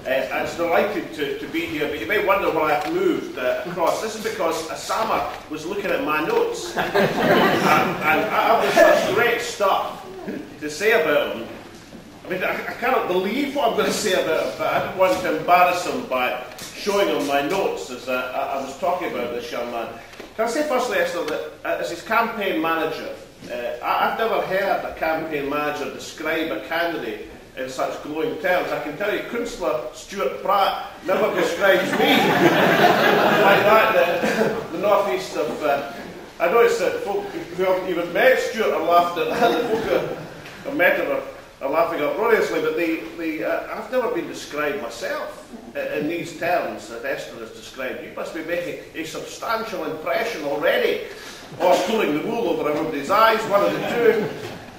I'm delighted to be here, but you may wonder why I've moved across. This is because Osama was looking at my notes, and I have such great stuff to say about him. I mean, I cannot believe what I'm going to say about him, but I didn't want to embarrass him by showing him my notes as I was talking about this young man. Can I say firstly, Esther, that as his campaign manager, I've never heard a campaign manager describe a candidate in such glowing terms. I can tell you, Councillor Stuart Pratt never describes me like that. The northeast of... I noticed that folk who haven't even met Stuart are laughing at that. The folk who have met him are laughing uproariously, but I've never been described myself in these terms that Esther has described. You must be making a substantial impression already, or pulling the wool over everybody's eyes, one of the two.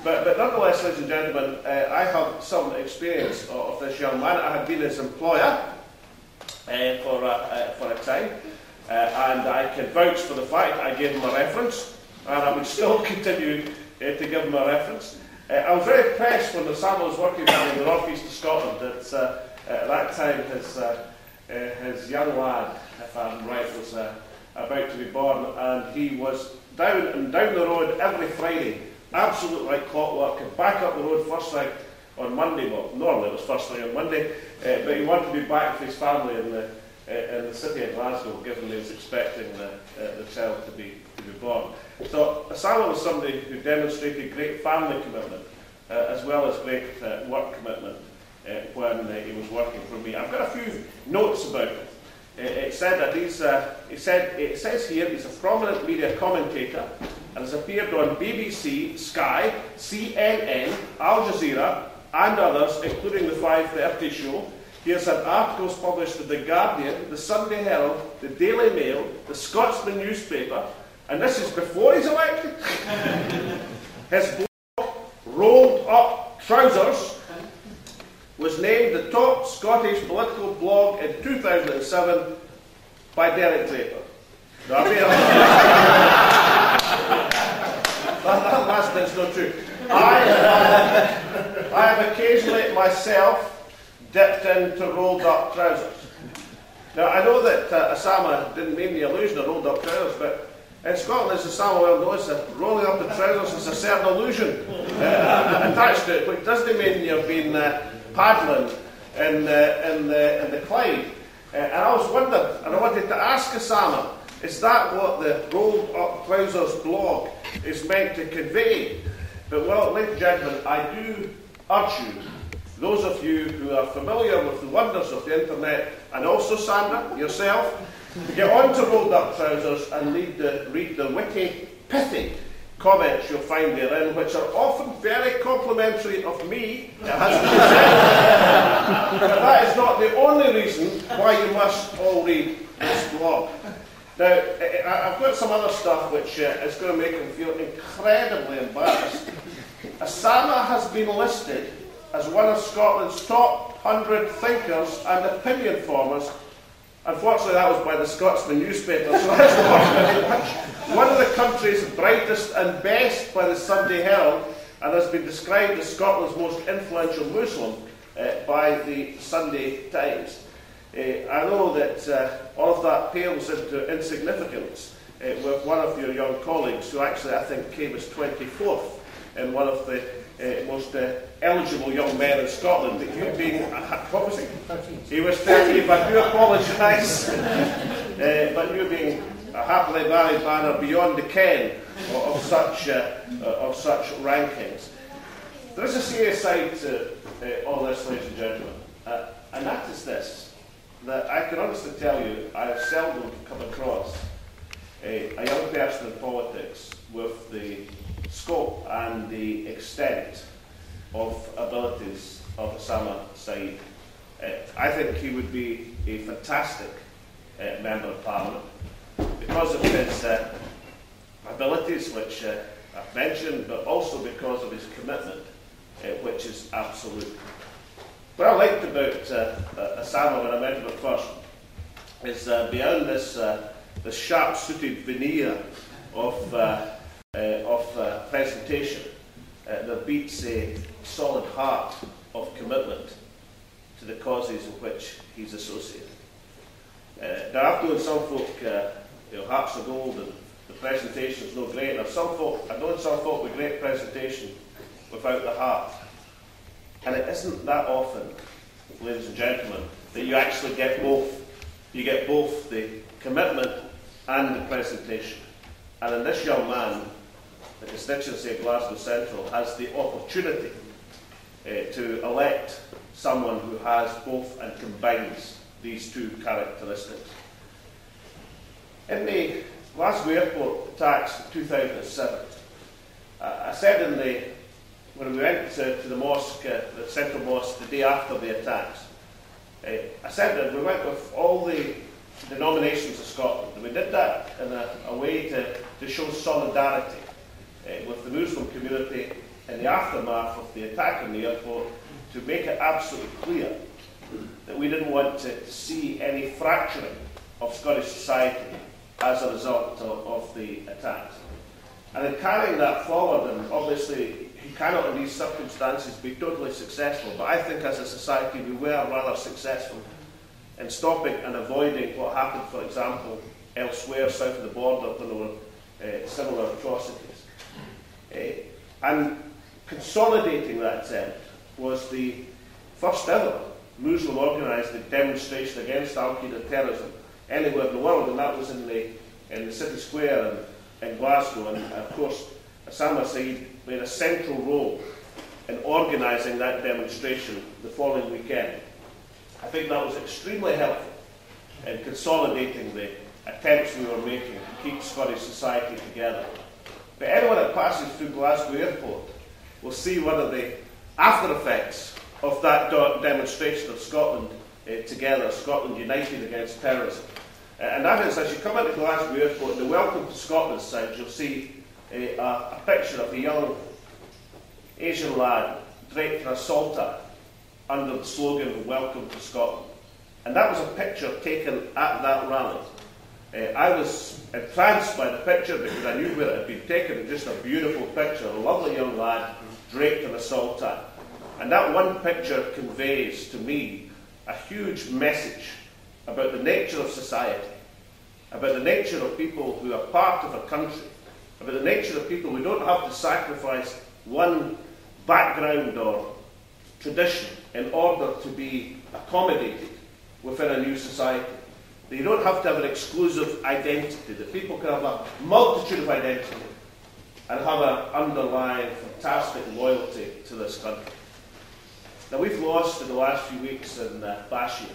But nonetheless, ladies and gentlemen, I have some experience of this young man. I had been his employer for a time, and I can vouch for the fact I gave him a reference, and I would still continue to give him a reference. I was very impressed when Osama was working with me in the northeast of Scotland. At that time, his young lad, if I'm right, was about to be born, and he was down the road every Friday, absolute like clockwork, and back up the road first thing on Monday. Well, normally it was first thing on Monday, but he wanted to be back with his family in the city of Glasgow, given he was expecting the child to be born. So Osama was somebody who demonstrated great family commitment, as well as great work commitment when he was working for me. I've got a few notes about it. It says here he's a prominent media commentator and has appeared on BBC, Sky, CNN, Al Jazeera, and others, including the 5:30 show. He has had articles published in The Guardian, The Sunday Herald, The Daily Mail, The Scotsman newspaper, and this is before he's elected. His blog, Rolled Up Trousers, was named the top Scottish political blog in 2007 by Derek Draper. That last bit's not true. I have occasionally myself dipped into rolled up trousers. Now, I know that Osama didn't mean the illusion of rolled up trousers, but in Scotland, as Osama well knows, that rolling up the trousers is a certain illusion attached to it, which doesn't mean you've been paddling in the Clyde. And I was wondering, and I wanted to ask Osama, is that what the rolled up trousers blog is meant to convey? But well, ladies and gentlemen, I do urge you, those of you who are familiar with the wonders of the internet, and also Sandra, yourself, get on to Rolled Up Trousers and read the witty, pithy comments you'll find therein, which are often very complimentary of me, it has to be said. But that is not the only reason why you must all read this blog. Now, I've got some other stuff which is going to make him feel incredibly embarrassed. Osama has been listed as one of Scotland's top 100 thinkers and opinion formers. Unfortunately, that was by the Scotsman newspaper, so that's not very much. One of the country's brightest and best by the Sunday Herald, and has been described as Scotland's most influential Muslim by the Sunday Times. I know that all of that pales into insignificance with one of your young colleagues, who actually I think came as 24th in one of the most eligible young men in Scotland. But you being, what was he? 13. He was 13, I do apologise. But you being a happily married man are beyond the ken of such rankings. There is a serious side to all this, ladies and gentlemen, and that is this, that I can honestly tell you I have seldom come across a young person in politics with the scope and the extent of abilities of Osama Saeed. I think he would be a fantastic Member of Parliament because of his abilities, which I've mentioned, but also because of his commitment, which is absolute. What I liked about Osama when I met him at first is beyond this sharp-suited veneer of presentation, there beats a solid heart of commitment to the causes in which he's associated. Now, I've known some folk, hearts of gold, and the presentation is no great. Now, I've known some folk with great presentation without the heart. And it isn't that often, ladies and gentlemen, that you actually get both. You get both the commitment and the presentation. And in this young man, the constituency of Glasgow Central has the opportunity to elect someone who has both and combines these two characteristics. In the Glasgow Airport attacks in 2007, I said when we went to the mosque, the central mosque, the day after the attacks, I said that we went with all the denominations of Scotland, and we did that in a way to show solidarity with the Muslim community in the aftermath of the attack on the airport, to make it absolutely clear that we didn't want to see any fracturing of Scottish society as a result of the attacks. And in carrying that forward, and obviously you cannot in these circumstances be totally successful, but I think as a society we were rather successful in stopping and avoiding what happened, for example, elsewhere south of the border when there were similar atrocities. And consolidating that attempt was the first ever Muslim organised demonstration against Al-Qaeda terrorism anywhere in the world, and that was in the city square in Glasgow. And of course, Osama Saeed played a central role in organising that demonstration the following weekend. I think that was extremely helpful in consolidating the attempts we were making to keep Scottish society together. But anyone that passes through Glasgow Airport will see one of the after effects of that demonstration of Scotland together, Scotland united against terrorism. And that is, as you come into Glasgow Airport, in the Welcome to Scotland side, you'll see a picture of a young Asian lad draped in a saltire under the slogan, Welcome to Scotland. And that was a picture taken at that rally. I was entranced by the picture because I knew where it had been taken. Just a beautiful picture, a lovely young lad draped in a saltire. And that one picture conveys to me a huge message about the nature of society, about the nature of people who are part of a country, about the nature of people who don't have to sacrifice one background or tradition in order to be accommodated within a new society. That you don't have to have an exclusive identity, that people can have a multitude of identity and have an underlying fantastic loyalty to this country. Now, we've lost in the last few weeks in Bashir,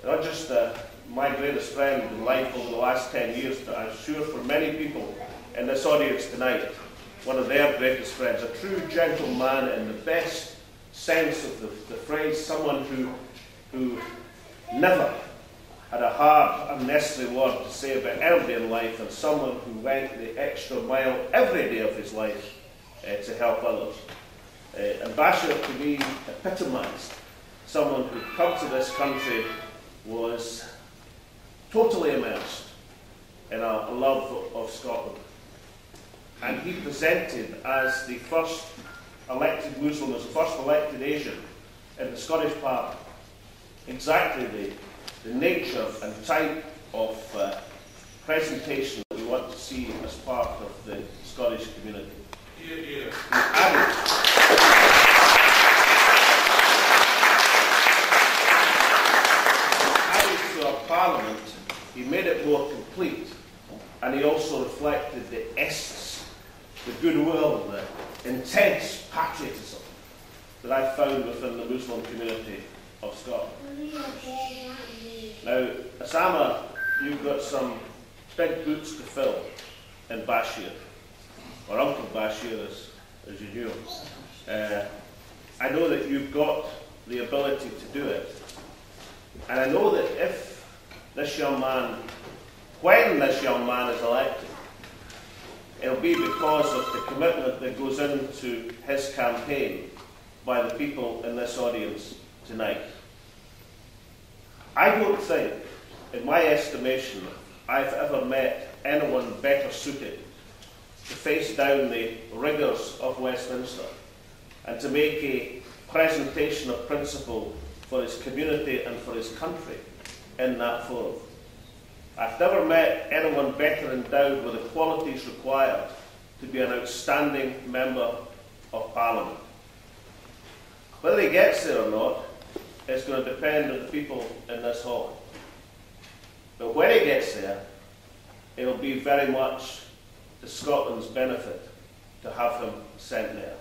not just my greatest friend in life over the last 10 years, but I'm sure for many people in this audience tonight, one of their greatest friends, a true gentleman in the best sense of the phrase, someone who never had a hard, unnecessary word to say about anybody in life, and someone who went the extra mile every day of his life to help others. And Bashir, to me, epitomised someone who come to this country, was totally immersed in a love of Scotland. And he presented as the first elected Muslim, as the first elected Asian in the Scottish Parliament, exactly the nature and type of presentation that we want to see as part of the Scottish community. He added to our Parliament, he made it more complete, and he also reflected the essence, the goodwill, the intense patriotism that I found within the Muslim community of Scotland. Now, Osama, you've got some big boots to fill in Bashir, or Uncle Bashir, as you knew him. I know that you've got the ability to do it, and I know that if this young man, when this young man is elected, it'll be because of the commitment that goes into his campaign by the people in this audience tonight. I don't think, in my estimation, I've ever met anyone better suited to face down the rigours of Westminster and to make a presentation of principle for his community and for his country in that forum. I've never met anyone better endowed with the qualities required to be an outstanding Member of Parliament. Whether he gets there or not is going to depend on the people in this hall. But when he gets there, it will be very much to Scotland's benefit to have him sent there.